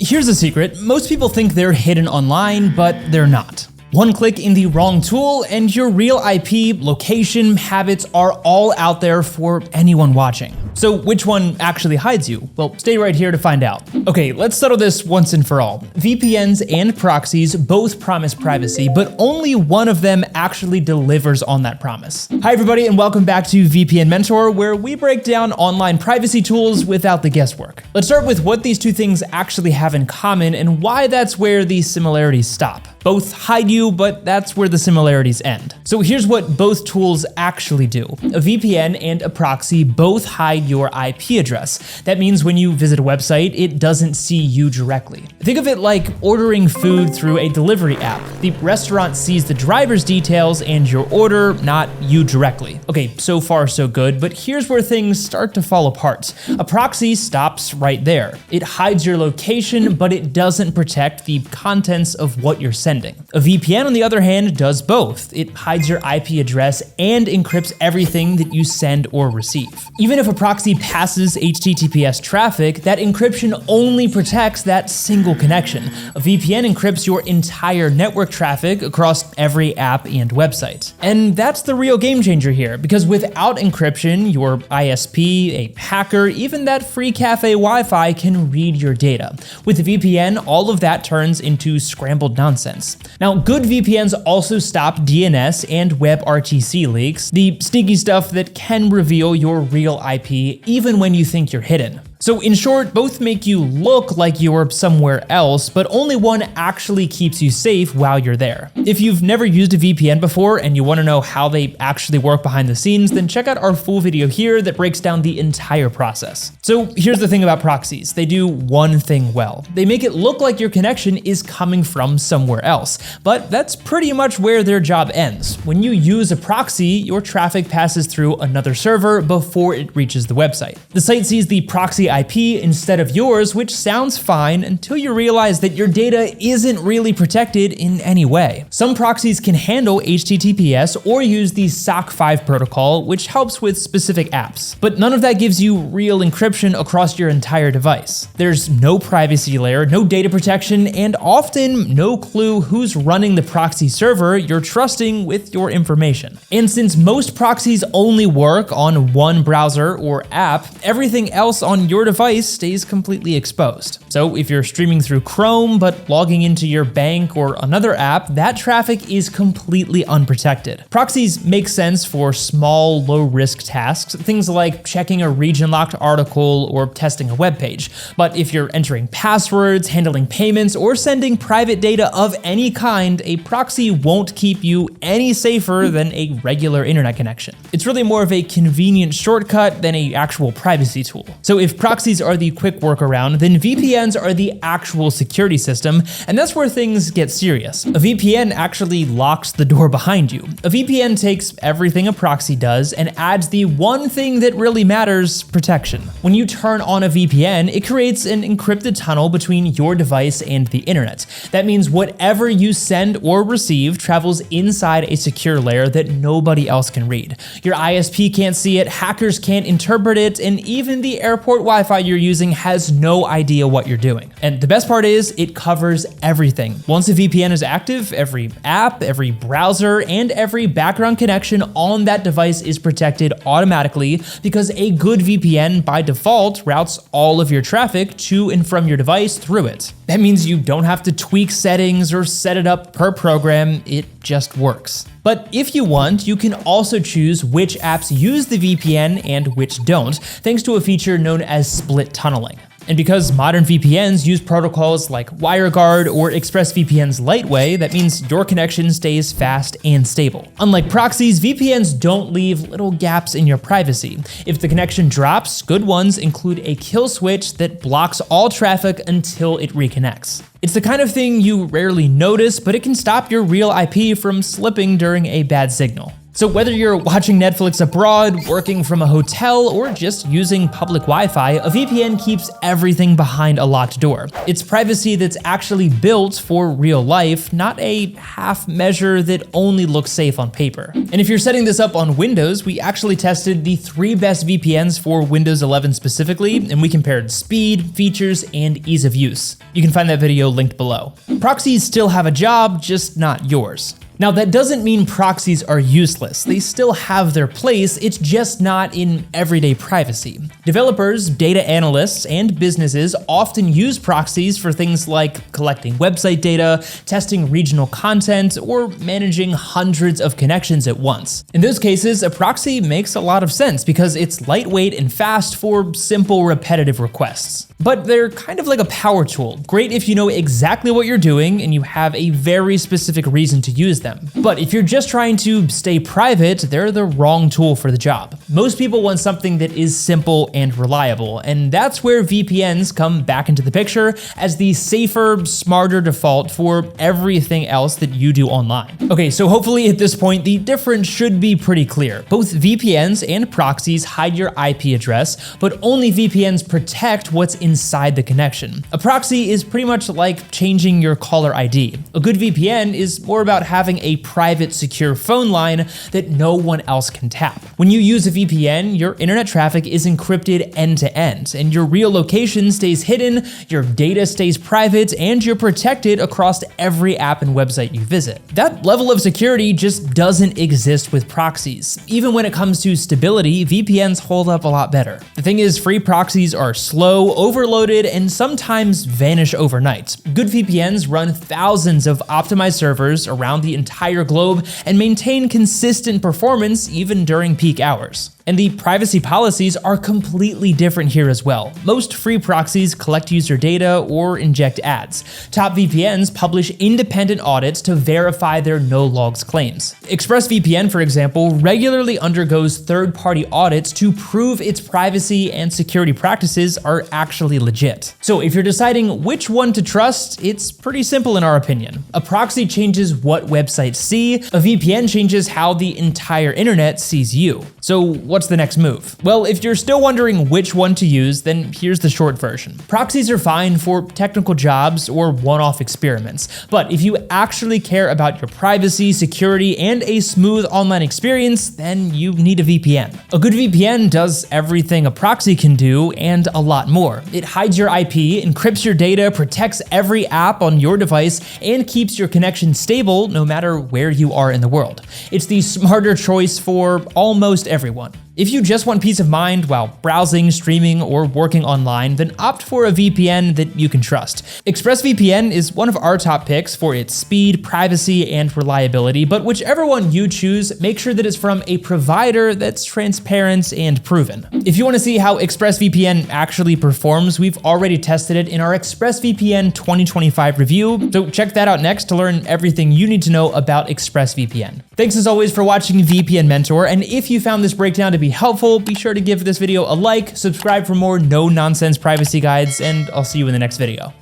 Here's a secret. Most people think they're hidden online, but they're not. One click in the wrong tool and your real IP, location, habits are all out there for anyone watching. So which one actually hides you? Well, stay right here to find out. Okay, let's settle this once and for all. VPNs and proxies both promise privacy, but only one of them actually delivers on that promise. Hi everybody, and welcome back to vpnMentor, where we break down online privacy tools without the guesswork. Let's start with what these two things actually have in common and why that's where the similarities stop. Both hide you, but that's where the similarities end. So here's what both tools actually do. A VPN and a proxy both hide your IP address. That means when you visit a website, it doesn't see you directly. Think of it like ordering food through a delivery app. The restaurant sees the driver's details and your order, not you directly. Okay, so far so good, but here's where things start to fall apart. A proxy stops right there. It hides your location, but it doesn't protect the contents of what you're sending. A VPN, on the other hand, does both. It hides your IP address and encrypts everything that you send or receive. Even if a proxy passes HTTPS traffic, that encryption only protects that single connection. A VPN encrypts your entire network traffic across every app and website. And that's the real game changer here, because without encryption, your ISP, a hacker, even that free cafe Wi-Fi can read your data. With a VPN, all of that turns into scrambled nonsense. Now, good VPNs also stop DNS and WebRTC leaks, the sneaky stuff that can reveal your real IP even when you think you're hidden. So in short, both make you look like you're somewhere else, but only one actually keeps you safe while you're there. If you've never used a VPN before and you want to know how they actually work behind the scenes, then check out our full video here that breaks down the entire process. So here's the thing about proxies. They do one thing well. They make it look like your connection is coming from somewhere else, but that's pretty much where their job ends. When you use a proxy, your traffic passes through another server before it reaches the website. The site sees the proxy IP instead of yours, which sounds fine until you realize that your data isn't really protected in any way. Some proxies can handle HTTPS or use the SOC 5 protocol, which helps with specific apps. But none of that gives you real encryption across your entire device. There's no privacy layer, no data protection, and often no clue who's running the proxy server you're trusting with your information. And since most proxies only work on one browser or app, everything else on your device stays completely exposed. So if you're streaming through Chrome but logging into your bank or another app, that traffic is completely unprotected. Proxies make sense for small, low-risk tasks, things like checking a region-locked article or testing a web page. But if you're entering passwords, handling payments, or sending private data of any kind, a proxy won't keep you any safer than a regular internet connection. It's really more of a convenient shortcut than an actual privacy tool. So if proxies are the quick workaround, then VPNs are the actual security system, and that's where things get serious. A VPN actually locks the door behind you. A VPN takes everything a proxy does and adds the one thing that really matters: protection. When you turn on a VPN, it creates an encrypted tunnel between your device and the internet. That means whatever you send or receive travels inside a secure layer that nobody else can read. Your ISP can't see it, hackers can't interpret it, and even the airport Wi-Fi you're using has no idea what you're doing. And the best part is, it covers everything. Once a VPN is active, every app, every browser, and every background connection on that device is protected automatically, because a good VPN by default routes all of your traffic to and from your device through it. That means you don't have to tweak settings or set it up per program, it just works. But if you want, you can also choose which apps use the VPN and which don't, thanks to a feature known as split tunneling. And because modern VPNs use protocols like WireGuard or ExpressVPN's Lightway, that means your connection stays fast and stable. Unlike proxies, VPNs don't leave little gaps in your privacy. If the connection drops, good ones include a kill switch that blocks all traffic until it reconnects. It's the kind of thing you rarely notice, but it can stop your real IP from slipping during a bad signal. So whether you're watching Netflix abroad, working from a hotel, or just using public Wi-Fi, a VPN keeps everything behind a locked door. It's privacy that's actually built for real life, not a half measure that only looks safe on paper. And if you're setting this up on Windows, we actually tested the 3 best VPNs for Windows 11 specifically, and we compared speed, features, and ease of use. You can find that video linked below. Proxies still have a job, just not yours. Now, that doesn't mean proxies are useless. They still have their place, it's just not in everyday privacy. Developers, data analysts, and businesses often use proxies for things like collecting website data, testing regional content, or managing hundreds of connections at once. In those cases, a proxy makes a lot of sense because it's lightweight and fast for simple, repetitive requests. But they're kind of like a power tool. Great if you know exactly what you're doing and you have a very specific reason to use them. But if you're just trying to stay private, they're the wrong tool for the job. Most people want something that is simple and reliable, and that's where VPNs come back into the picture as the safer, smarter default for everything else that you do online. Okay, so hopefully at this point, the difference should be pretty clear. Both VPNs and proxies hide your IP address, but only VPNs protect what's inside the connection. A proxy is pretty much like changing your caller ID. A good VPN is more about having a private, secure phone line that no one else can tap. When you use a VPN, your internet traffic is encrypted end to end, and your real location stays hidden, your data stays private, and you're protected across every app and website you visit. That level of security just doesn't exist with proxies. Even when it comes to stability, VPNs hold up a lot better. The thing is, free proxies are slow, overloaded, and sometimes vanish overnight. Good VPNs run thousands of optimized servers around the entire globe and maintain consistent performance even during peak hours. And the privacy policies are completely different here as well. Most free proxies collect user data or inject ads. Top VPNs publish independent audits to verify their no logs claims. ExpressVPN, for example, regularly undergoes third-party audits to prove its privacy and security practices are actually legit. So if you're deciding which one to trust, it's pretty simple in our opinion. A proxy changes what websites see, a VPN changes how the entire internet sees you. So what's the next move? Well, if you're still wondering which one to use, then here's the short version. Proxies are fine for technical jobs or one-off experiments, but if you actually care about your privacy, security, and a smooth online experience, then you need a VPN. A good VPN does everything a proxy can do and a lot more. It hides your IP, encrypts your data, protects every app on your device, and keeps your connection stable no matter where you are in the world. It's the smarter choice for almost everyone. If you just want peace of mind while browsing, streaming, or working online, then opt for a VPN that you can trust. ExpressVPN is one of our top picks for its speed, privacy, and reliability, but whichever one you choose, make sure that it's from a provider that's transparent and proven. If you want to see how ExpressVPN actually performs, we've already tested it in our ExpressVPN 2025 review, so check that out next to learn everything you need to know about ExpressVPN. Thanks as always for watching VPN Mentor, and if you found this breakdown to be helpful, be sure to give this video a like, subscribe for more no-nonsense privacy guides, and I'll see you in the next video.